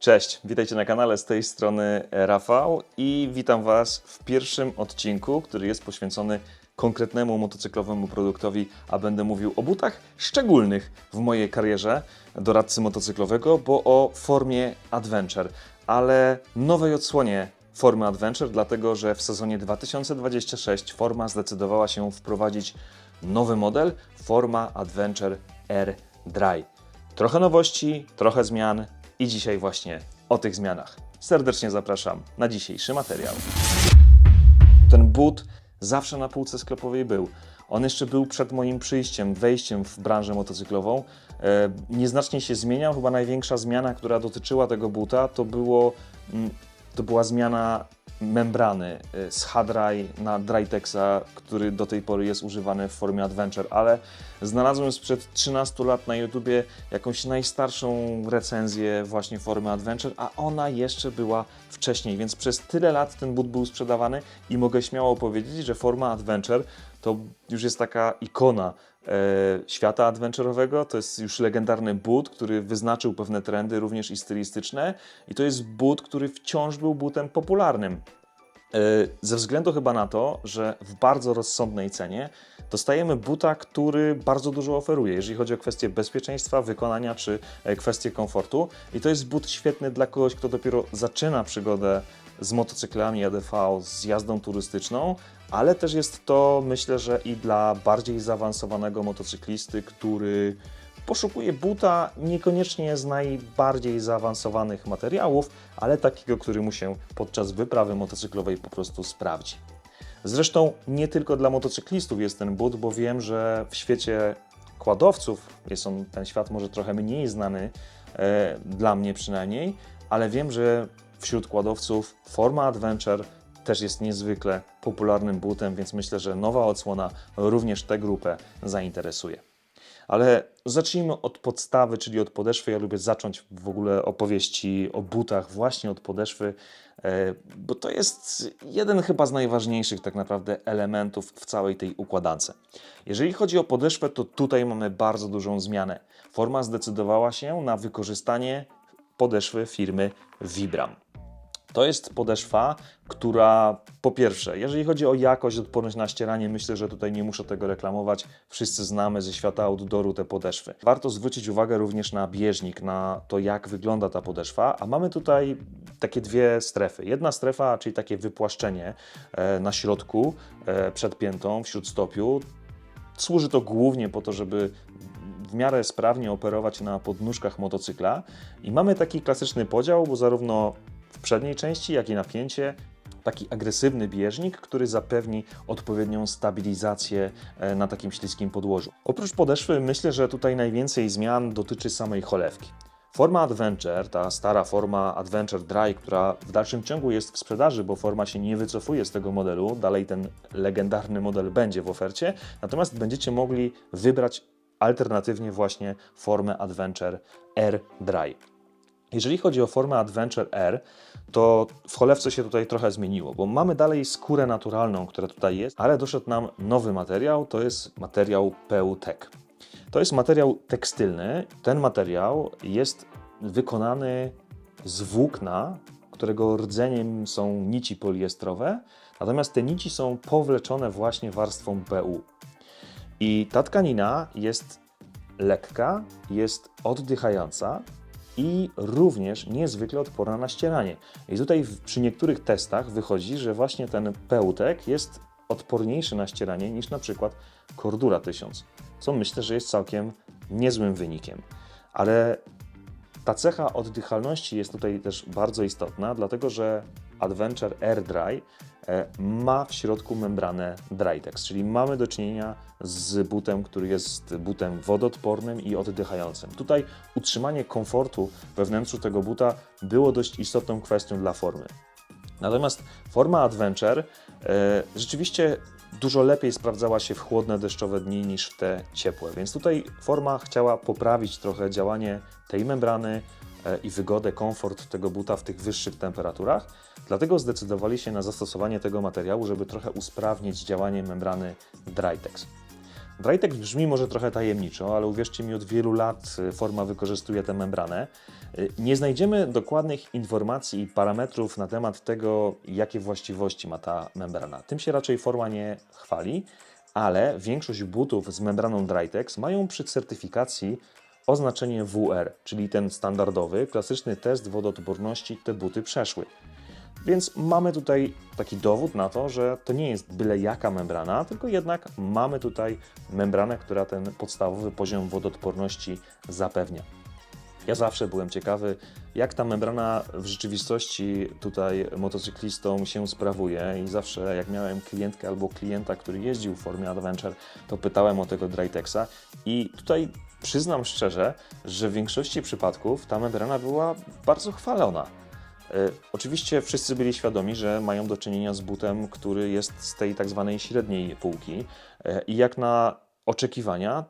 Cześć, witajcie na kanale, z tej strony Rafał i witam Was w pierwszym odcinku, który jest poświęcony konkretnemu motocyklowemu produktowi, a będę mówił o butach szczególnych w mojej karierze doradcy motocyklowego, bo o formie Adventure, ale nowej odsłonie formy Adventure, dlatego że w sezonie 2026 forma zdecydowała się wprowadzić nowy model, forma Adventure R Dry. Trochę nowości, trochę zmian i dzisiaj właśnie o tych zmianach. Serdecznie zapraszam na dzisiejszy materiał. Ten but zawsze na półce sklepowej był. On jeszcze był przed moim przyjściem, wejściem w branżę motocyklową. Nieznacznie się zmieniał. Chyba największa zmiana, która dotyczyła tego buta, to była zmiana membrany z H-Dry na Drytexa, który do tej pory jest używany w formie Adventure, ale znalazłem sprzed 13 lat na YouTubie jakąś najstarszą recenzję właśnie formy Adventure, a ona jeszcze była wcześniej, więc przez tyle lat ten but był sprzedawany i mogę śmiało powiedzieć, że forma Adventure to już jest taka ikona świata adventure'owego. To jest już legendarny but, który wyznaczył pewne trendy, również i stylistyczne, i to jest but, który wciąż był butem popularnym. Ze względu chyba na to, że w bardzo rozsądnej cenie dostajemy buta, który bardzo dużo oferuje, jeżeli chodzi o kwestie bezpieczeństwa, wykonania czy kwestie komfortu. I to jest but świetny dla kogoś, kto dopiero zaczyna przygodę z motocyklami EDV, z jazdą turystyczną, ale też jest to, myślę, że i dla bardziej zaawansowanego motocyklisty, który poszukuje buta niekoniecznie z najbardziej zaawansowanych materiałów, ale takiego, który mu się podczas wyprawy motocyklowej po prostu sprawdzi. Zresztą nie tylko dla motocyklistów jest ten but, bo wiem, że w świecie quadowców jest ten świat może trochę mniej znany, dla mnie przynajmniej, ale wiem, że wśród quadowców forma Adventure też jest niezwykle popularnym butem, więc myślę, że nowa odsłona również tę grupę zainteresuje. Ale zacznijmy od podstawy, czyli od podeszwy. Ja lubię zacząć w ogóle opowieści o butach właśnie od podeszwy, bo to jest jeden chyba z najważniejszych tak naprawdę elementów w całej tej układance. Jeżeli chodzi o podeszwę, to tutaj mamy bardzo dużą zmianę. Forma zdecydowała się na wykorzystanie podeszwy firmy Vibram. To jest podeszwa, która po pierwsze, jeżeli chodzi o jakość, odporność na ścieranie, myślę, że tutaj nie muszę tego reklamować. Wszyscy znamy ze świata outdooru te podeszwy. Warto zwrócić uwagę również na bieżnik, na to, jak wygląda ta podeszwa, a mamy tutaj takie dwie strefy. Jedna strefa, czyli takie wypłaszczenie na środku, przed piętą, w śródstopiu. Służy to głównie po to, żeby w miarę sprawnie operować na podnóżkach motocykla. I mamy taki klasyczny podział, bo zarówno w przedniej części, jak i napięcie, taki agresywny bieżnik, który zapewni odpowiednią stabilizację na takim śliskim podłożu. Oprócz podeszwy myślę, że tutaj najwięcej zmian dotyczy samej cholewki. Forma Adventure, ta stara forma Adventure Dry, która w dalszym ciągu jest w sprzedaży, bo forma się nie wycofuje z tego modelu, dalej ten legendarny model będzie w ofercie, natomiast będziecie mogli wybrać alternatywnie właśnie formę Adventure R Dry. Jeżeli chodzi o formę Adventure R, to w cholewce się tutaj trochę zmieniło, bo mamy dalej skórę naturalną, która tutaj jest, ale doszedł nam nowy materiał, to jest materiał PU-TEC. To jest materiał tekstylny. Ten materiał jest wykonany z włókna, którego rdzeniem są nici poliestrowe, natomiast te nici są powleczone właśnie warstwą PU. I ta tkanina jest lekka, jest oddychająca i również niezwykle odporna na ścieranie. I tutaj przy niektórych testach wychodzi, że właśnie ten PU-TEC jest odporniejszy na ścieranie niż na przykład Cordura 1000, co myślę, że jest całkiem niezłym wynikiem. Ale ta cecha oddychalności jest tutaj też bardzo istotna, dlatego że Adventure R Dry ma w środku membranę Drytex, czyli mamy do czynienia z butem, który jest butem wodoodpornym i oddychającym. Tutaj utrzymanie komfortu we wnętrzu tego buta było dość istotną kwestią dla formy. Natomiast forma Adventure rzeczywiście dużo lepiej sprawdzała się w chłodne, deszczowe dni niż w te ciepłe, więc tutaj forma chciała poprawić trochę działanie tej membrany i wygodę, komfort tego buta w tych wyższych temperaturach. Dlatego zdecydowali się na zastosowanie tego materiału, żeby trochę usprawnić działanie membrany Drytex. Drytec brzmi może trochę tajemniczo, ale uwierzcie mi, od wielu lat Forma wykorzystuje tę membranę. Nie znajdziemy dokładnych informacji i parametrów na temat tego, jakie właściwości ma ta membrana. Tym się raczej Forma nie chwali, ale większość butów z membraną Drytec mają przy certyfikacji oznaczenie WR, czyli ten standardowy, klasyczny test wodoodporności te buty przeszły. Więc mamy tutaj taki dowód na to, że to nie jest byle jaka membrana, tylko jednak mamy tutaj membranę, która ten podstawowy poziom wodoodporności zapewnia. Ja zawsze byłem ciekawy, jak ta membrana w rzeczywistości tutaj motocyklistom się sprawuje i zawsze jak miałem klientkę albo klienta, który jeździł w formie Adventure, to pytałem o tego Drytexa i tutaj przyznam szczerze, że w większości przypadków ta membrana była bardzo chwalona. Oczywiście wszyscy byli świadomi, że mają do czynienia z butem, który jest z tej tak zwanej średniej półki i jak na oczekiwania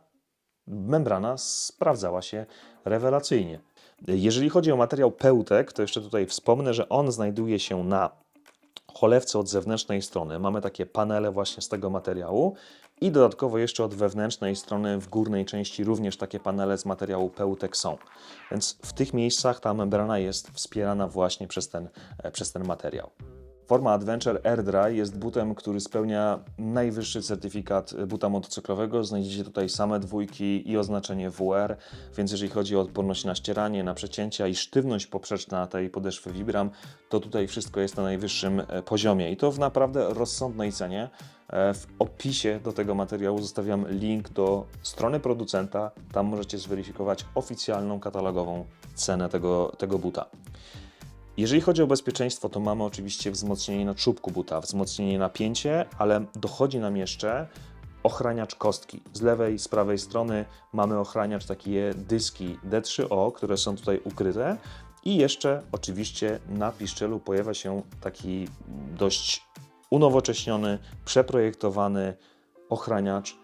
membrana sprawdzała się rewelacyjnie. Jeżeli chodzi o materiał pełtek, to jeszcze tutaj wspomnę, że on znajduje się na cholewce od zewnętrznej strony. Mamy takie panele właśnie z tego materiału i dodatkowo jeszcze od wewnętrznej strony w górnej części również takie panele z materiału pełtek są. Więc w tych miejscach ta membrana jest wspierana właśnie przez ten materiał. Forma Adventure Air Dry jest butem, który spełnia najwyższy certyfikat buta motocyklowego. Znajdziecie tutaj same dwójki i oznaczenie WR, więc jeżeli chodzi o odporność na ścieranie, na przecięcia i sztywność poprzeczna tej podeszwy Vibram, to tutaj wszystko jest na najwyższym poziomie i to w naprawdę rozsądnej cenie. W opisie do tego materiału zostawiam link do strony producenta. Tam możecie zweryfikować oficjalną katalogową cenę tego buta. Jeżeli chodzi o bezpieczeństwo, to mamy oczywiście wzmocnienie na czubku buta, wzmocnienie na pięcie, ale dochodzi nam jeszcze ochraniacz kostki. Z lewej, z prawej strony mamy ochraniacz, takie dyski D3O, które są tutaj ukryte i jeszcze oczywiście na piszczelu pojawia się taki dość unowocześniony, przeprojektowany ochraniacz,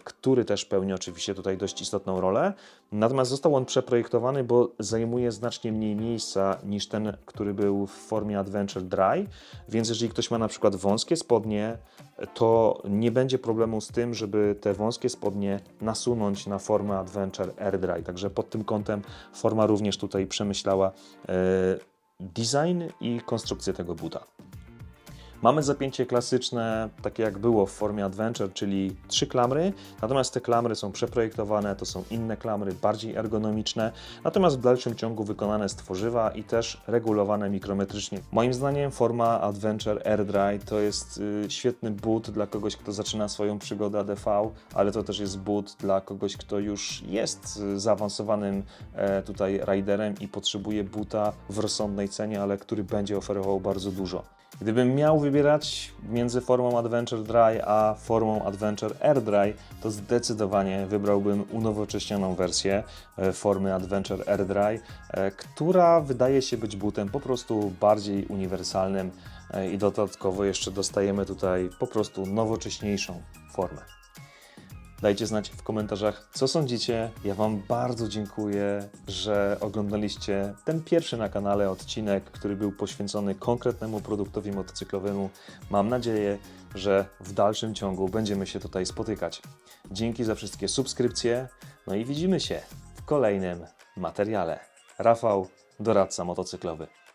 który też pełni oczywiście tutaj dość istotną rolę. Natomiast został on przeprojektowany, bo zajmuje znacznie mniej miejsca niż ten, który był w formie Adventure Dry, więc jeżeli ktoś ma na przykład wąskie spodnie, to nie będzie problemu z tym, żeby te wąskie spodnie nasunąć na formę Adventure Air Dry. Także pod tym kątem Forma również tutaj przemyślała design i konstrukcję tego buta. Mamy zapięcie klasyczne, takie jak było w formie Adventure, czyli 3 klamry, natomiast te klamry są przeprojektowane, to są inne klamry, bardziej ergonomiczne, natomiast w dalszym ciągu wykonane z tworzywa i też regulowane mikrometrycznie. Moim zdaniem Forma Adventure Air Dry to jest świetny but dla kogoś, kto zaczyna swoją przygodę ADV, ale to też jest but dla kogoś, kto już jest zaawansowanym tutaj riderem i potrzebuje buta w rozsądnej cenie, ale który będzie oferował bardzo dużo. Gdybym miał wybierać między formą Adventure Dry a formą Adventure Air Dry, to zdecydowanie wybrałbym unowocześnioną wersję formy Adventure Air Dry, która wydaje się być butem po prostu bardziej uniwersalnym i dodatkowo jeszcze dostajemy tutaj po prostu nowocześniejszą formę. Dajcie znać w komentarzach, co sądzicie. Ja Wam bardzo dziękuję, że oglądaliście ten pierwszy na kanale odcinek, który był poświęcony konkretnemu produktowi motocyklowemu. Mam nadzieję, że w dalszym ciągu będziemy się tutaj spotykać. Dzięki za wszystkie subskrypcje, no i widzimy się w kolejnym materiale. Rafał, doradca motocyklowy.